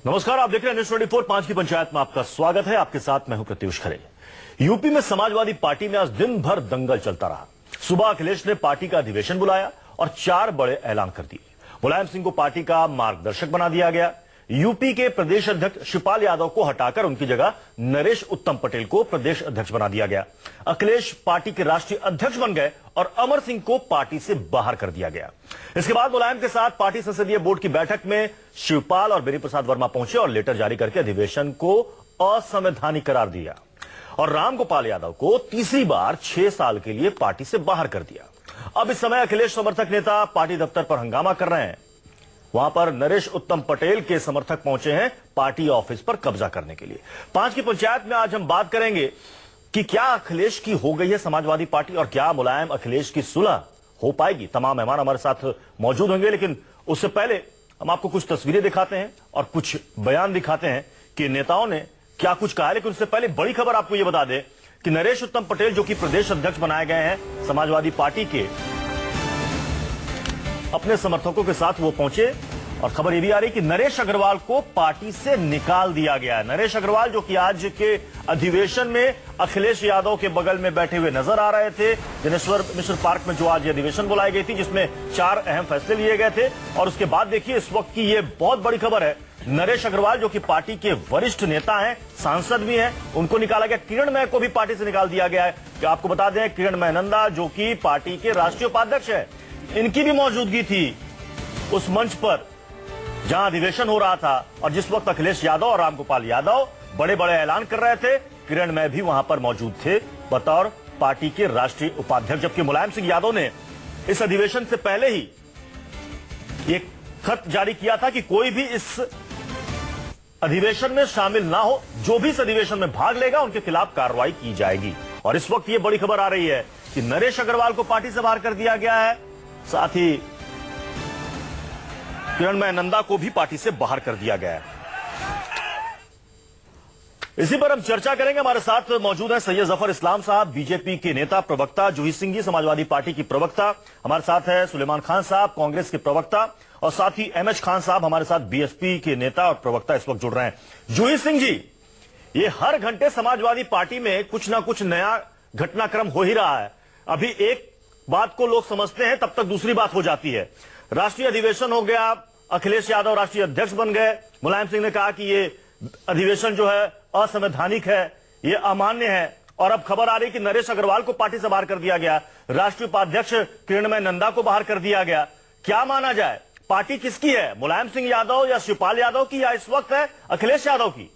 नमस्कार, आप देख रहे हैं न्यूज़ 24 5 की पंचायत में आपका स्वागत है। आपके साथ मैं हूं प्रत्युष खरे। यूपी में समाजवादी पार्टी में आज दिन भर दंगल चलता रहा। सुबह अखिलेश ने पार्टी का अधिवेशन बुलाया और 4 बड़े ऐलान कर दिए। मुलायम सिंह को पार्टी का मार्गदर्शक बना दिया गया। यूपी के प्रदेश अध्यक्ष शिवपाल यादव को हटाकर उनकी जगह नरेश उत्तम पटेल को प्रदेश अध्यक्ष बना दिया गया। अखिलेश पार्टी के राष्ट्रीय अध्यक्ष बन गए और अमर सिंह को पार्टी से बाहर कर दिया गया। इसके बाद मुलायम के साथ पार्टी संसदीय बोर्ड की बैठक में शिवपाल और बेनी प्रसाद वर्मा पहुंचे और लेटर जारी करके अधिवेशन को असंवैधानिक करार दिया और रामगोपाल यादव को तीसरी बार 6 साल के लिए पार्टी से बाहर कर दिया। अब इस समय अखिलेश समर्थक नेता पार्टी दफ्तर पर हंगामा कर रहे हैं। वहां पर नरेश उत्तम पटेल के समर्थक पहुंचे हैं पार्टी ऑफिस पर कब्जा करने के लिए। 5 की पंचायत में आज हम बात करेंगे कि क्या अखिलेश की हो गई है समाजवादी पार्टी और क्या मुलायम अखिलेश की सुलह हो पाएगी। तमाम मेहमान हमारे साथ मौजूद होंगे, लेकिन उससे पहले हम आपको कुछ तस्वीरें दिखाते हैं और कुछ बयान दिखाते हैं कि नेताओं ने क्या कुछ कहा है। लेकिन उससे पहले बड़ी खबर आपको यह बता दें कि नरेश उत्तम पटेल जो कि प्रदेश अध्यक्ष बनाए गए हैं समाजवादी पार्टी के, अपने समर्थकों के साथ वो पहुंचे और खबर यह भी आ रही कि नरेश अग्रवाल को पार्टी से निकाल दिया गया है। नरेश अग्रवाल जो कि आज के अधिवेशन में अखिलेश यादव के बगल में बैठे हुए नजर आ रहे थे। जनेश्वर मिश्र पार्क में जो आज ये अधिवेशन बुलाई गई थी, जिसमें 4 अहम फैसले लिए गए थे। और उसके बाद देखिए इस वक्त की ये बहुत बड़ी खबर है, नरेश अग्रवाल जो कि पार्टी के वरिष्ठ नेता हैं, सांसद भी हैं, उनको निकाला गया। किरण मय को भी पार्टी से निकाल दिया गया है। क्या आपको बता दें, किरण मय नंदा जो कि पार्टी के राष्ट्रीय उपाध्यक्ष है, इनकी भी मौजूदगी थी उस मंच पर जहां अधिवेशन हो रहा था और जिस वक्त अखिलेश यादव और रामगोपाल यादव बड़े बड़े ऐलान कर रहे थे। किरण मय भी वहां पर मौजूद थे बतौर पार्टी के राष्ट्रीय उपाध्यक्ष। जबकि मुलायम सिंह यादव ने इस अधिवेशन से पहले ही एक खत जारी किया था कि कोई भी इस अधिवेशन में शामिल ना हो, जो भी इस अधिवेशन में भाग लेगा उनके खिलाफ कार्रवाई की जाएगी। और इस वक्त ये बड़ी खबर आ रही है कि नरेश अग्रवाल को पार्टी से बाहर कर दिया गया है, साथ ही किरणमय नंदा को भी पार्टी से बाहर कर दिया गया है। इसी पर हम चर्चा करेंगे। हमारे साथ मौजूद हैं सैयद जफर इस्लाम साहब, बीजेपी के नेता प्रवक्ता, जूही सिंह जी समाजवादी पार्टी की प्रवक्ता, हमारे साथ है सुलेमान खान साहब कांग्रेस के प्रवक्ता, और साथ ही एमएच खान साहब हमारे साथ बीएसपी के नेता और प्रवक्ता इस वक्त जुड़ रहे हैं। जूही सिंह जी, ये हर घंटे समाजवादी पार्टी में कुछ ना कुछ नया घटनाक्रम हो ही रहा है। अभी एक बात को लोग समझते हैं, तब तक दूसरी बात हो जाती है। राष्ट्रीय अधिवेशन हो गया, अखिलेश यादव राष्ट्रीय अध्यक्ष बन गए। मुलायम सिंह ने कहा कि ये अधिवेशन जो है असंवैधानिक है, ये अमान्य है। और अब खबर आ रही कि नरेश अग्रवाल को पार्टी से बाहर कर दिया गया, राष्ट्रीय उपाध्यक्ष किरणमय नंदा को बाहर कर दिया गया। क्या माना जाए, पार्टी किसकी है, मुलायम सिंह यादव या शिवपाल यादव की, या इस वक्त है अखिलेश यादव की?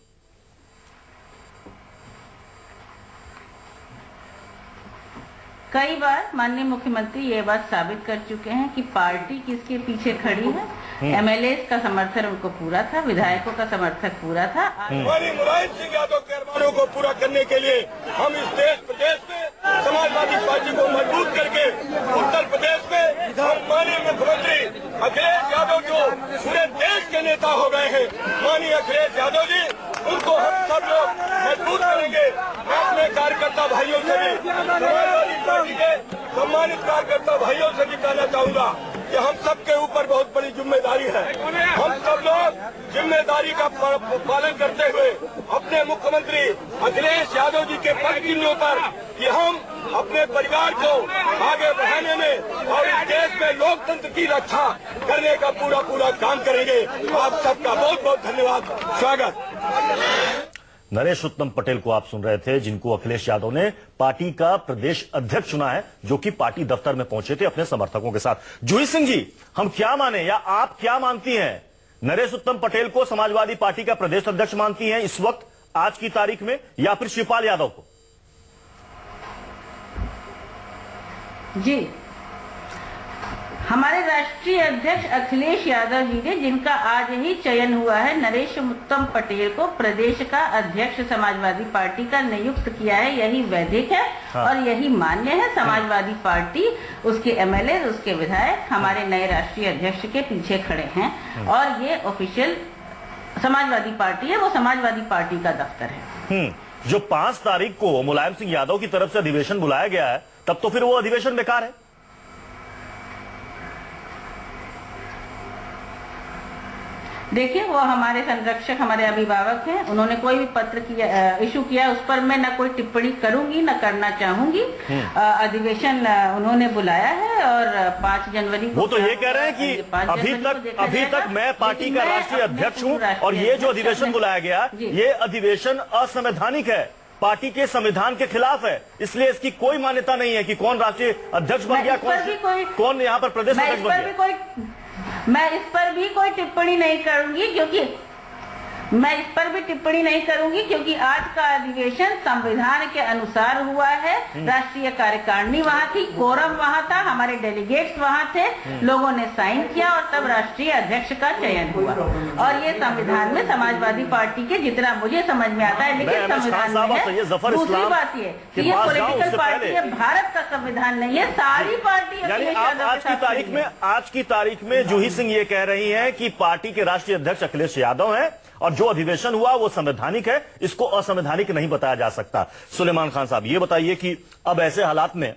कई बार माननीय मुख्यमंत्री ये बात साबित कर चुके हैं कि पार्टी किसके पीछे खड़ी है। एमएलए का समर्थन उनको पूरा था, विधायकों का समर्थक पूरा था। मुलायम सिंह यादव के अरमानों को पूरा करने के लिए हम इस देश प्रदेश में समाजवादी पार्टी को मजबूत करके उत्तर प्रदेश में हम माननीय मुख्यमंत्री अखिलेश यादव जो पूरे देश के नेता हो गए हैं, माननीय अखिलेश यादव जी, उनको हम सब लोग मजबूत करेंगे। मैं अपने कार्यकर्ता भाइयों से भी, समाजवादी पार्टी के सम्मानित कार्यकर्ता भाइयों से भी कहना चाहूंगा कि हम सबके ऊपर बहुत बड़ी जिम्मेदारी है। हम सब लोग जिम्मेदारी का पालन करते हुए अपने मुख्यमंत्री अखिलेश यादव जी के पद चिन्हों पर कि हम अपने परिवार को आगे बढ़ाने में और इस देश में लोकतंत्र की रक्षा करने का पूरा काम करेंगे। आप सबका बहुत बहुत धन्यवाद, स्वागत। नरेश उत्तम पटेल को आप सुन रहे थे, जिनको अखिलेश यादव ने पार्टी का प्रदेश अध्यक्ष चुना है, जो कि पार्टी दफ्तर में पहुंचे थे अपने समर्थकों के साथ। जूही सिंह जी, हम क्या माने या आप क्या मानती हैं, नरेश उत्तम पटेल को समाजवादी पार्टी का प्रदेश अध्यक्ष मानती हैं इस वक्त आज की तारीख में, या फिर शिवपाल यादव को? जी, हमारे राष्ट्रीय अध्यक्ष अखिलेश यादव जी ने, जिनका आज ही चयन हुआ है, नरेश उत्तम पटेल को प्रदेश का अध्यक्ष समाजवादी पार्टी का नियुक्त किया है। यही वैधिक है। हाँ। और यही मान्य है। समाजवादी पार्टी, उसके एमएलए, उसके विधायक हमारे नए राष्ट्रीय अध्यक्ष के पीछे खड़े हैं और ये ऑफिशियल समाजवादी पार्टी है, वो समाजवादी पार्टी का दफ्तर है। जो 5 तारीख को मुलायम सिंह यादव की तरफ से अधिवेशन बुलाया गया है, तब तो फिर वो अधिवेशन बेकार है। देखिए, वो हमारे संरक्षक, हमारे अभिभावक हैं। उन्होंने कोई भी पत्र किया, इशू किया, उस पर मैं न कोई टिप्पणी करूंगी, न करना चाहूंगी। अधिवेशन उन्होंने बुलाया है और 5 जनवरी को, वो तो ये कह रहे हैं कि अभी तक मैं पार्टी का राष्ट्रीय अध्यक्ष हूं और ये जो अधिवेशन बुलाया गया, ये अधिवेशन असंवैधानिक है, पार्टी के संविधान के खिलाफ है, इसलिए इसकी कोई मान्यता नहीं है कि कौन राष्ट्रीय अध्यक्ष बन गया, कौन यहाँ पर प्रदेश अध्यक्ष बन गया। मैं इस पर भी कोई टिप्पणी नहीं करूंगी, क्योंकि आज का अधिवेशन संविधान के अनुसार हुआ है। राष्ट्रीय कार्यकारिणी वहां थी, कोरम वहां था, हमारे डेलीगेट्स वहां थे, लोगों ने साइन किया और तब राष्ट्रीय अध्यक्ष का चयन हुआ। और ये संविधान में समाजवादी पार्टी के, जितना मुझे समझ में आता है, लेकिन संविधान में है। दूसरी बात ये कि ये पॉलिटिकल पार्टी है, भारत का संविधान नहीं है, सारी पार्टी। आज की तारीख में जूही सिंह ये कह रही है कि पार्टी के राष्ट्रीय अध्यक्ष अखिलेश यादव है और जो अधिवेशन हुआ वो संवैधानिक है, इसको असंवैधानिक नहीं बताया जा सकता। सुलेमान खान साहब, ये बताइए कि अब ऐसे हालात में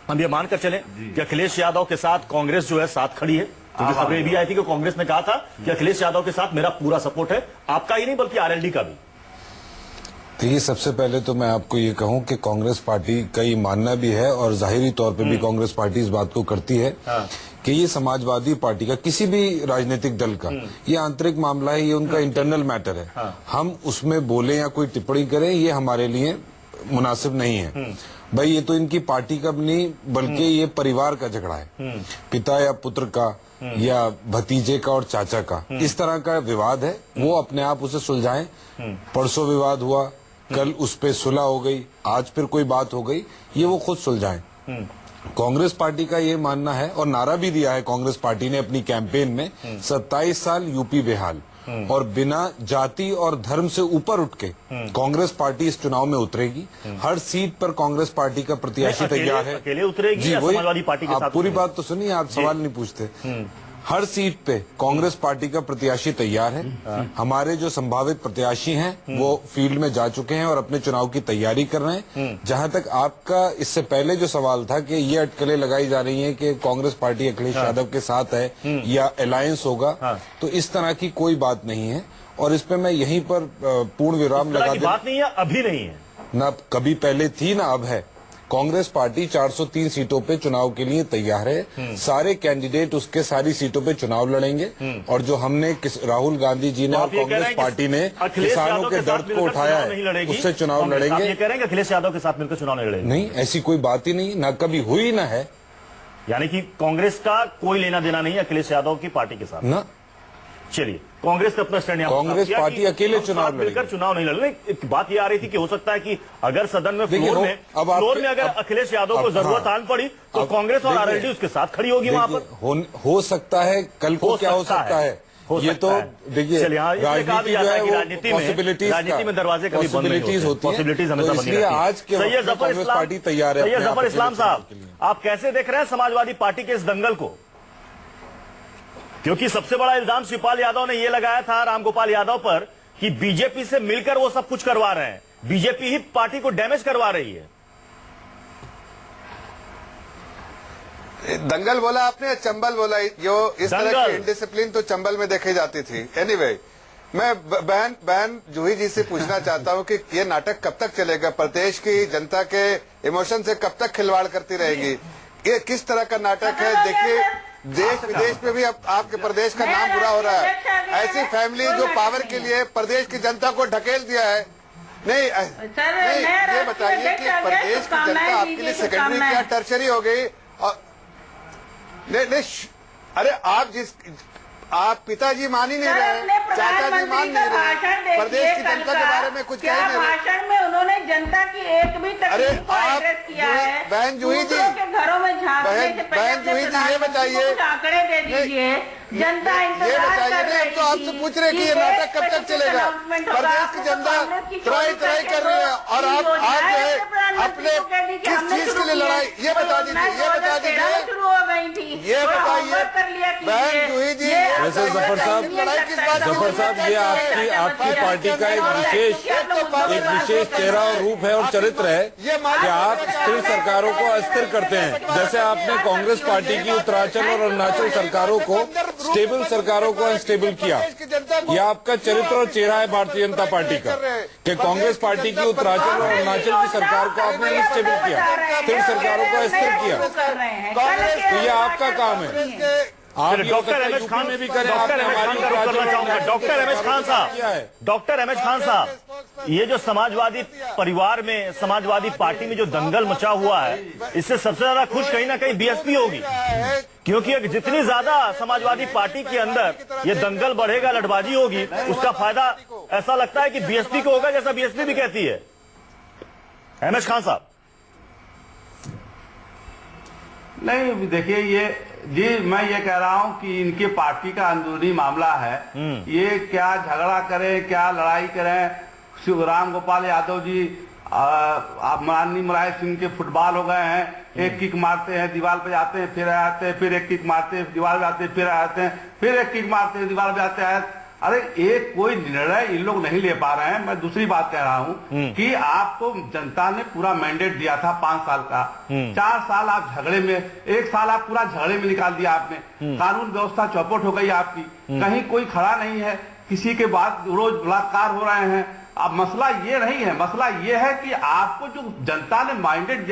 हम ये मानकर चलें कि अखिलेश यादव के साथ कांग्रेस जो है साथ खड़ी है, क्योंकि खबरें भी आई थी कि कांग्रेस ने कहा था कि अखिलेश यादव के साथ मेरा पूरा सपोर्ट है, आपका ही नहीं बल्कि आरएलडी का भी। देखिए, सबसे पहले तो मैं आपको ये कहूं कि कांग्रेस पार्टी का ये मानना भी है और जाहिरी तौर पे भी कांग्रेस पार्टी इस बात को करती है कि ये समाजवादी पार्टी का, किसी भी राजनीतिक दल का ये आंतरिक मामला है, ये उनका इंटरनल मैटर है। हम उसमें बोले या कोई टिप्पणी करें, ये हमारे लिए मुनासिब नहीं है। भाई, ये तो इनकी पार्टी का नहीं बल्कि ये परिवार का झगड़ा है, पिता या पुत्र का या भतीजे का और चाचा का, इस तरह का विवाद है। वो अपने आप उसे सुलझाएं। परसों विवाद हुआ, कल उस पे सुलह हो गई, आज फिर कोई बात हो गई, ये वो खुद सुलझाएं। कांग्रेस पार्टी का ये मानना है और नारा भी दिया है कांग्रेस पार्टी ने अपनी कैंपेन में, 27 साल यूपी बेहाल, और बिना जाति और धर्म से ऊपर उठ के कांग्रेस पार्टी इस चुनाव में उतरेगी। हर सीट पर कांग्रेस पार्टी का प्रत्याशी तैयार है। अकेले उतरेगी जी, या वही समाजवादी पार्टी के साथ? पूरी बात तो सुनिए, आप सवाल नहीं पूछते। हर सीट पे कांग्रेस पार्टी का प्रत्याशी तैयार है। हमारे जो संभावित प्रत्याशी हैं वो फील्ड में जा चुके हैं और अपने चुनाव की तैयारी कर रहे हैं। जहां तक आपका इससे पहले जो सवाल था कि ये अटकलें लगाई जा रही हैं कि कांग्रेस पार्टी अखिलेश यादव के साथ है या अलायंस होगा, तो इस तरह की कोई बात नहीं है और इस पे मैं यहीं पर पूर्ण विराम लगा दूं। बात नहीं है, अभी नहीं है ना, कभी पहले थी ना अब है। कांग्रेस पार्टी 403 सीटों पे चुनाव के लिए तैयार है। सारे कैंडिडेट उसके सारी सीटों पे चुनाव लड़ेंगे और जो हमने राहुल गांधी जी ने और कांग्रेस पार्टी ने किसानों के दर्द को उठाया है, उससे चुनाव लड़ेंगे। ये कह रहे हैं कि अखिलेश यादव के साथ मिलकर चुनाव नहीं लड़ेंगे? नहीं, ऐसी कोई बात ही नहीं, ना कभी हुई ना है। यानी कि कांग्रेस का कोई लेना देना नहीं है अखिलेश यादव की पार्टी के साथ ना। चलिए, कांग्रेस ने अपना स्टैंड कांग्रेस पार्टी अकेले चुनाव मिलकर चुनाव नहीं लड़ने। एक बात ये आ रही थी कि हो सकता है कि अगर सदन में फ्लोर में अगर अखिलेश यादव को जरूरत आन पड़ी तो कांग्रेस और आरएलडी उसके साथ खड़ी होगी वहां पर। हो सकता है, कल को क्या हो सकता है ये तो देखिए, राजनीति में दरवाजे कभी बंद नहीं होते, पॉसिबिलिटीज हमेशा बनी रहती हैं। आज के कांग्रेस पार्टी तैयार है। सैयद जफर इस्लाम साहब, आप कैसे देख रहे हैं समाजवादी पार्टी के इस दंगल को? क्योंकि सबसे बड़ा इल्जाम शिवपाल यादव ने यह लगाया था रामगोपाल यादव पर कि बीजेपी से मिलकर वो सब कुछ करवा रहे हैं, बीजेपी ही पार्टी को डैमेज करवा रही है। दंगल बोला आपने, चंबल बोला? जो इस तरह की इंडिसिप्लिन तो चंबल में देखी जाती थी। एनीवे, मैं बहन जूही जी से पूछना चाहता हूं कि ये नाटक कब तक चलेगा? प्रदेश की जनता के इमोशन से कब तक खिलवाड़ करती रहेगी? ये किस तरह का नाटक है? देखिए, देश विदेश में भी अब आपके प्रदेश का नाम बुरा हो रहा है। ऐसी फैमिली जो पावर के लिए प्रदेश की जनता को ढकेल दिया है। नहीं, ये बताइए कि प्रदेश की जनता आपके लिए सेकेंडरी क्या टर्शरी हो गई? और नहीं, अरे आप पिताजी मान ही नहीं रहे, चाचा जी मान नहीं रहे, प्रदेश की जनता के बारे में कुछ कह नहीं रहे। भाषण में उन्होंने जनता की एक भी तकलीफ को एड्रेस किया है। बहन जूही जी, घरों में झांकने से बहन जूही जी, ये बताइए, आंकड़े दे दीजिए। जनता ये बताइए, नहीं तो आपसे पूछ रहे कि ये नाटक कब तक चलेगा? प्रदेश की जनता त्राई कर रही है और आप आज जो है अपने किस चीज के लिए लड़ाई, ये बता दीजिए, ये बता दीजिए, ये बताइए बहन जूही जी। वैसे जफर साहब, ये आपकी पार्टी का एक विशेष चेहरा और रूप है और चरित्र है कि आप स्थिर सरकारों को अस्थिर करते हैं। जैसे आपने कांग्रेस पार्टी की उत्तरांचल और अरुणाचल सरकारों को स्टेबल सरकारों को अनस्टेबल किया। यह आपका चरित्र और चेहरा है भारतीय जनता पार्टी का कि कांग्रेस पार्टी की उत्तरांचल और अरुणाचल की सरकार को आपने अनस्टेबल किया, फिर सरकारों को अस्थिर किया। तो यह आपका काम है। आप डॉक्टर एम एच खान में भी करें। डॉक्टर एम एच खान का रुख करना चाहूंगा। डॉक्टर एम एच खान साहब, डॉक्टर एम एच खान साहब, ये जो समाजवादी परिवार में, समाजवादी पार्टी में जो दंगल मचा हुआ है, इससे सबसे ज्यादा खुश कहीं ना कहीं बीएसपी होगी, क्योंकि जितनी ज्यादा समाजवादी पार्टी के अंदर ये दंगल बढ़ेगा, लड़बाजी होगी, उसका फायदा ऐसा लगता है कि बीएसपी को होगा, जैसा बीएसपी भी कहती है। एम एच खान साहब, नहीं देखिए, ये जी मैं ये कह रहा हूं कि इनके पार्टी का अंदरूनी मामला है। ये क्या झगड़ा करें, क्या लड़ाई करें, शिवराम गोपाल यादव जी आप माननीय मुलायम सिंह के फुटबॉल हो गए हैं, एक किक मारते हैं दीवार पे जाते हैं, फिर आते हैं, फिर एक किक मारते हैं दीवार पे जाते हैं, फिर आते हैं, फिर एक किक मारते हैं दीवार पे जाते हैं। अरे एक कोई निर्णय इन लोग नहीं ले पा रहे हैं। मैं दूसरी बात कह रहा हूं कि आपको जनता ने पूरा मैंडेट दिया था 5 साल का, 4 साल आप झगड़े में, 1 साल आप पूरा झगड़े में निकाल दिया आपने। कानून व्यवस्था चौपट हो गई आपकी, कहीं कोई खड़ा नहीं है, किसी के बाद रोज बलात्कार हो रहे हैं। अब मसला ये नहीं है, मसला ये है कि आपको जो जनता ने मैंडेट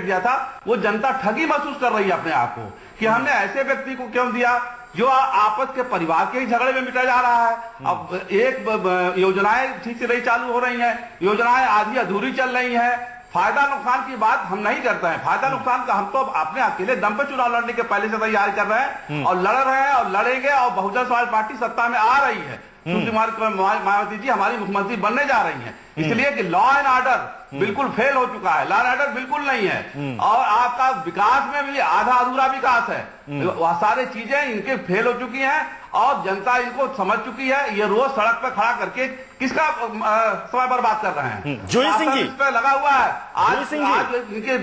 दिया था वो जनता ठगी महसूस कर रही है अपने आप को कि हमने ऐसे व्यक्ति को क्यों दिया जो आपस के परिवार के ही झगड़े में मिटा जा रहा है। अब एक योजनाएं ठीक से नहीं चालू हो रही हैं, योजनाएं आधी अधूरी चल रही हैं। फायदा नुकसान की बात हम नहीं करते हैं। फायदा नुकसान का हम तो अपने अकेले दम पे चुनाव लड़ने के पहले से तैयारी कर रहे हैं और लड़ रहे हैं और लड़ेंगे, और बहुजन समाज पार्टी सत्ता में आ रही है। मायावती जी हमारी मुख्यमंत्री बनने जा रही हैं, इसलिए कि लॉ एंड ऑर्डर बिल्कुल फेल हो चुका है, लॉ एंड ऑर्डर बिल्कुल नहीं है, और आपका विकास में भी आधा अधूरा विकास है। वह सारी चीजें इनके फेल हो चुकी हैं और जनता इनको समझ चुकी है। ये रोज सड़क पर खड़ा करके किसका समय बर्बाद कर रहे हैं? जूही सिंह जी इस पे लगा हुआ है। आज इनके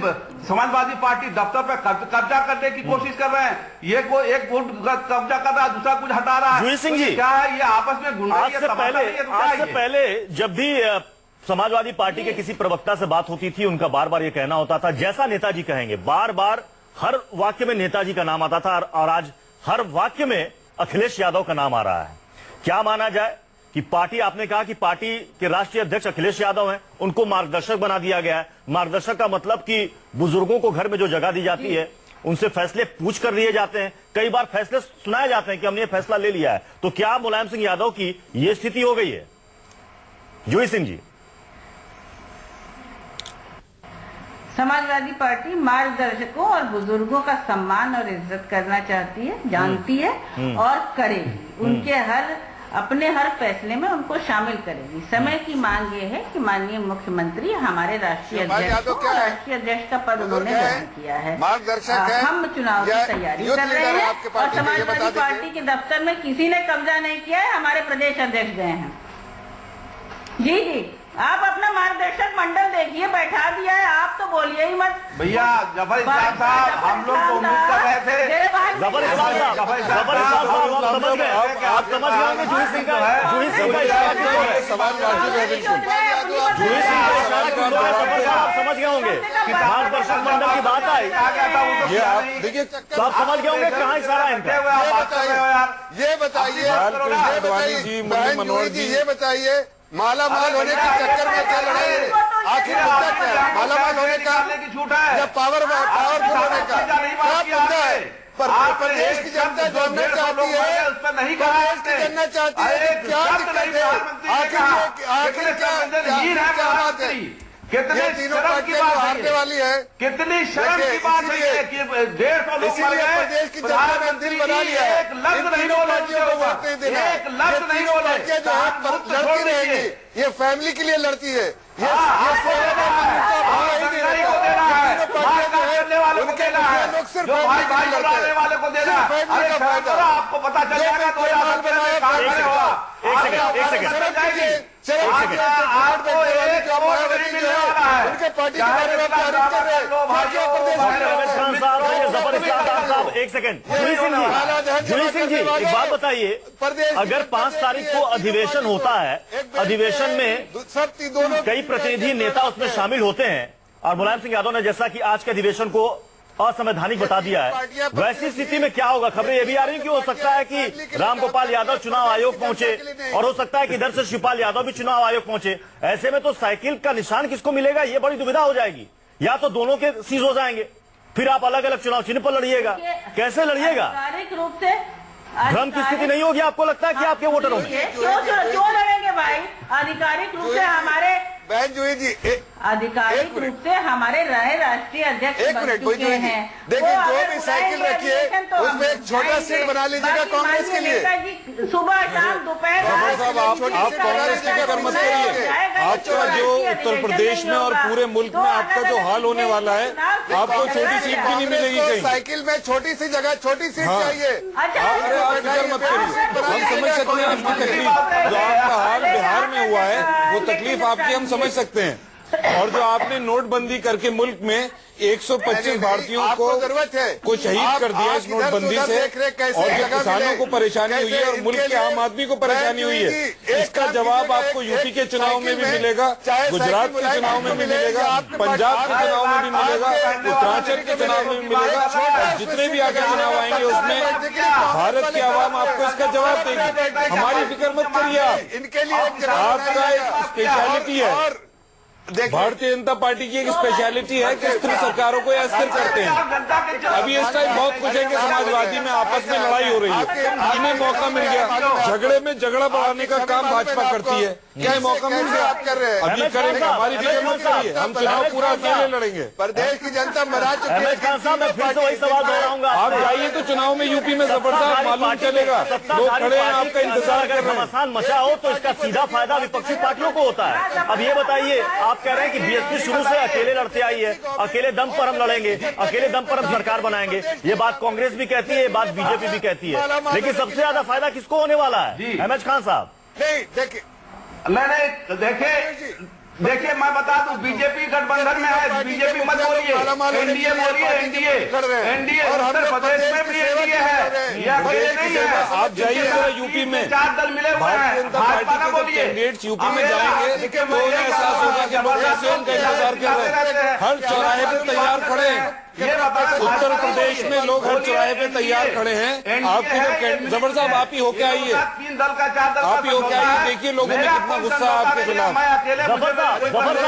समाजवादी पार्टी दफ्तर पर कब्जा करने की कोशिश कर रहे हैं। ये कोई एक कब्जा कर रहा है, दूसरा कुछ हटा रहा है। जूही सिंह जी, क्या है ये आपस में आज से पहले जब भी समाजवादी पार्टी के किसी प्रवक्ता से बात होती थी, उनका बार बार ये कहना होता था जैसा नेताजी कहेंगे, बार बार हर वाक्य में नेताजी का नाम आता था, और आज हर वाक्य में अखिलेश यादव का नाम आ रहा है। क्या माना जाए कि पार्टी, आपने कहा कि पार्टी के राष्ट्रीय अध्यक्ष अखिलेश यादव हैं, उनको मार्गदर्शक बना दिया गया है। मार्गदर्शक का मतलब कि बुजुर्गों को घर में जो जगह दी जाती है, उनसे फैसले पूछ कर लिए जाते हैं, कई बार फैसले सुनाए जाते हैं कि हमने ये फैसला ले लिया है। तो क्या मुलायम सिंह यादव की ये स्थिति हो गई है? जूही सिंह जी, समाजवादी पार्टी मार्गदर्शकों और बुजुर्गों का सम्मान और इज्जत करना चाहती है, जानती है और करेगी। उनके अपने हर फैसले में उनको शामिल करेगी। समय की मांग ये है कि माननीय मुख्यमंत्री हमारे राष्ट्रीय अध्यक्ष का पद उन्होंने ग्रहण किया है। मार्गदर्शक है। हम चुनाव की तैयारी कर रहे हैं और समाजवादी पार्टी के दफ्तर में किसी ने कब्जा नहीं किया है, हमारे प्रदेश अध्यक्ष गए हैं। जी आप अपना मार्गदर्शक मंडल देखिए, बैठा दिया है, आप तो बोलिए ही मत। भैया जफर इस्लाम साहब, हम लोग तो उम्मीद कर रहे थे। जफर इस्लाम साहब आप समझ गए, आप समझ गए होंगे जूही सिंह का आप समझ गए होंगे कि मार्गदर्शक मंडल की बात आई, ये आप देखिए, तो आप समझ गए होंगे कहाँ इशारा है इनका। ये बताइए, ये बताइए मालामाल होने के चक्कर में क्या लड़ाई है? आखिर मुद्दा क्या है? मालामाल होने का या पावरफुल होने का क्या मुद्दा है? प्रदेश की जनता जानना चाहती है, प्रदेश की जानना चाहती है क्या दिक्कत है? आखिर क्या बात है? कितने तीनों पार्टियां हारने वाली है। कितनी शर्म की बात है कि 150 लोग मर गए, प्रदेश की जनता ने दिल बना लिया है। एक लफ्ज नहीं बोला, एक लफ्ज नहीं बोला, लड़ती रहेगी, ये फैमिली के लिए लड़ती है, आपको पता चल जाएगा। उनके पार्टी के बारे में तारीफ कर रहे हैं। एक सेकंड, जूही सिंह जी एक बात बताइए, अगर 5 तारीख को अधिवेशन होता है, अधिवेशन में कई प्रतिनिधि नेता उसमें शामिल होते हैं, और मुलायम सिंह यादव ने जैसा कि आज के अधिवेशन को असंवैधानिक बता दिया है, वैसी स्थिति में क्या होगा? खबरें ये भी आ रही कि हो सकता है कि रामगोपाल यादव चुनाव आयोग पहुंचे और हो सकता है कि इधर से शिवपाल यादव भी चुनाव आयोग पहुंचे। ऐसे में तो साइकिल का निशान किसको मिलेगा, ये बड़ी दुविधा हो जाएगी। या तो दोनों के सीज हो जाएंगे, फिर आप अलग अलग चुनाव चिन्ह पर लड़िएगा। कैसे लड़िएगा? आधिकारिक रूप से भ्रम की स्थिति नहीं होगी? आपको लगता है कि आपके वोटर होंगे? क्यों लड़ेंगे भाई? आधिकारिक रूप से हमारे बहन जूही जी आधिकारिक रूप से हमारे राष्ट्रीय अध्यक्ष एक बन मिनट चुके जूही जी, हैं। देखिए वो जो अगर भी साइकिल बुलाएंगे रखिए अधिवेशन तो उसमें हम एक छोटा जाएंगे। सीट बना लीजिएगा बाकी कांग्रेस के माननीय लिए। नेताजी सुबह शाम दोपहर खबर रात साहब, आप छोटी सी कांग्रेस की जगह फिक्र मत जाएगा। करिए। जाएगा, आपका तो जो राष्ट्रीय उत्तर अधिवेशन प्रदेश में नहीं और होगा। पूरे मुल्क में तो आपका जो हाल होने वाला है, आपको छोटी सीट भी नहीं मिलेगी कांग्रेस को कहीं। साइकिल में छोटी सी जगह, छोटी सीट हाँ। चाहिए। अच्छा, अरे आप फिक्र मत करिए, हम समझ सकते हैं आपकी तकलीफ। जो आपका हाल बिहार में हुआ है वो तकलीफ आपकी हम समझ सकते हैं। और जो आपने नोटबंदी करके मुल्क में 125 भारतीयों को जरूरत है को शहीद कर दिया इस नोटबंदी से, और जो किसानों को परेशानी हुई है और मुल्क के आम आदमी को परेशानी हुई है, इसका जवाब आपको यूपी के चुनाव में भी मिलेगा, गुजरात के चुनाव में भी मिलेगा, पंजाब के चुनाव में भी मिलेगा, उत्तराखंड के चुनाव में भी मिलेगा, और जितने भी आगे चुनाव आएंगे उसमें भारत की आवाम आपको इसका जवाब देगी। हमारी फिक्र मत करिए आप। इनके लिए आपका एक स्पेशलिटी है, भारतीय जनता पार्टी की एक स्पेशलिटी है कि स्थिर सरकारों को अस्थिर करते हैं। अभी इस टाइम बहुत कुछ है कि समाजवादी में आपस में लड़ाई हो रही है, इन्हें मौका मिल गया। झगड़े में झगड़ा बढ़ाने का काम भाजपा करती है, क्या मौका मिल गया? आप कर रहे हैं? अभी करेंगे, हमारी फिक्र मत करिए, हम चुनाव पूरा अकेले लड़ेंगे। प्रदेश की जनता मरा चुकी है। खान साहब, मैं फिर से वही सवाल दोहराऊंगा। आप जाइए तो चुनाव में यूपी में जबरदस्त मालूम चलेगा, लोग खड़े हैं आपका इंतजार कर रहे हैं। घमासान मचा हो तो इसका सीधा फायदा विपक्षी पार्टियों को होता है। अब ये बताइए, आप कह रहे हैं कि बीएसपी शुरू से अकेले लड़ते आई है, अकेले दम पर हम लड़ेंगे, अकेले दम पर हम सरकार बनाएंगे। ये बात कांग्रेस भी कहती है, ये बात बीजेपी भी कहती है, लेकिन सबसे ज्यादा फायदा किसको होने वाला है? अहमद खान साहब, नहीं देखिए, नहीं देखिए मैं बता दूं, बीजेपी गठबंधन में है, बीजेपी मत बोलिए, एनडीए बोलिए, एनडीए और उत्तर हम प्रदेश में भी एनडीए है, ये अकेले नहीं है। आप जाइए जरा यूपी में, 4 दल मिले हुए भारतीय हैं, जनता भाजपा पार्टी ना के बोलिए। कैंडिडेट्स यूपी में जाएंगे तो उन्हें एहसास होगा कि लोग ऐसे उनका इंतजार कर रहे हैं। हर चौराहे पे तैयार खड़े हैं, उत्तर प्रदेश में लोग हर चौराहे पे तैयार खड़े हैं। आपकी जो जबर साहब, आप ही होके आइए, 3 दल का 4 दल आप ही होके आइए, देखिए लोगों में कितना गुस्सा है आपके खिलाफ।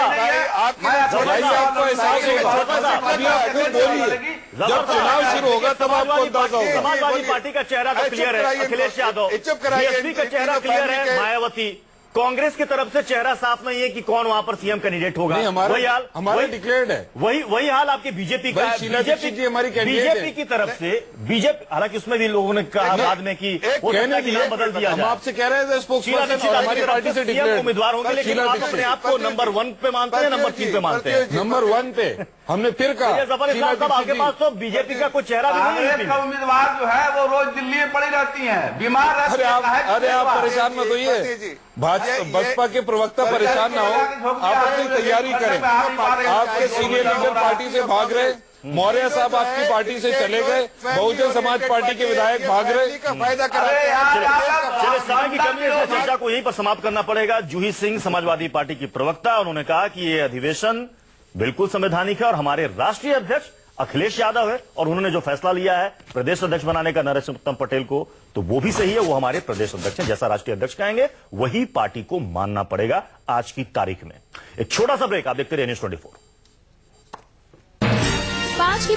जाइए, आपको एहसास होगा। अभी आप खुद बोलिए, जब चुनाव शुरू होगा तब आपको अंदाजा होगा। समाजवादी पार्टी का चेहरा तो क्लियर है, अखिलेश यादव। बीएसपी का चेहरा क्लियर है, मायावती। कांग्रेस की तरफ से चेहरा साफ नहीं है कि कौन वहां पर सीएम कैंडिडेट होगा। नहीं, हमारा डिक्लेयर्ड है। वही हाल आपके बीजेपी का है। शीला दीक्षित जी हमारी कैंडिडेट है। बीजेपी की तरफ से बीजेपी, हालांकि उसमें भी लोगों ने कहा बाद में कि हो सकता है कि नाम बदल दिया हम जाए। आपसे कह रहे थे शीला दीक्षित हमारी पार्टी से सीएम डिक्लेयर उम्मीदवार होंगे, लेकिन आप अपने आप को नंबर 1 पे मानते हैं, नंबर 3 पे मानते हैं? नंबर 1 पे हमने फिर कहा। जफर इस्लाम साहब, आपके पास तो बीजेपी का कोई चेहरा भी नहीं कांग्रेस का है। उम्मीदवार जो है वो रोज दिल्ली में पड़ी रहती हैं, बीमार रहती हैं। अरे आप परेशान मत होइए, बसपा के प्रवक्ता परेशान ना हो, आप अपनी तैयारी करें। आपके सीनियर लीडर पार्टी से भाग रहे, मौर्य साहब आपकी पार्टी से चले गए, बहुजन समाज पार्टी के विधायक भाग रहे। फायदा कराते हैं। चलिए, समय की कमी है, इस चर्चा को यहीं पर समाप्त करना पड़ेगा। जूही सिंह, समाजवादी पार्टी की प्रवक्ता, उन्होंने कहा कि ये अधिवेशन बिल्कुल संवैधानिक है और हमारे राष्ट्रीय अध्यक्ष अखिलेश यादव है, और उन्होंने जो फैसला लिया है प्रदेश अध्यक्ष बनाने का नरेश उत्तम पटेल को, तो वो भी सही है। वो हमारे प्रदेश अध्यक्ष हैं, जैसा राष्ट्रीय अध्यक्ष कहेंगे वही पार्टी को मानना पड़ेगा आज की तारीख में। एक छोटा सा ब्रेक, आप देखते रहिए न्यूज़ 24। 5 की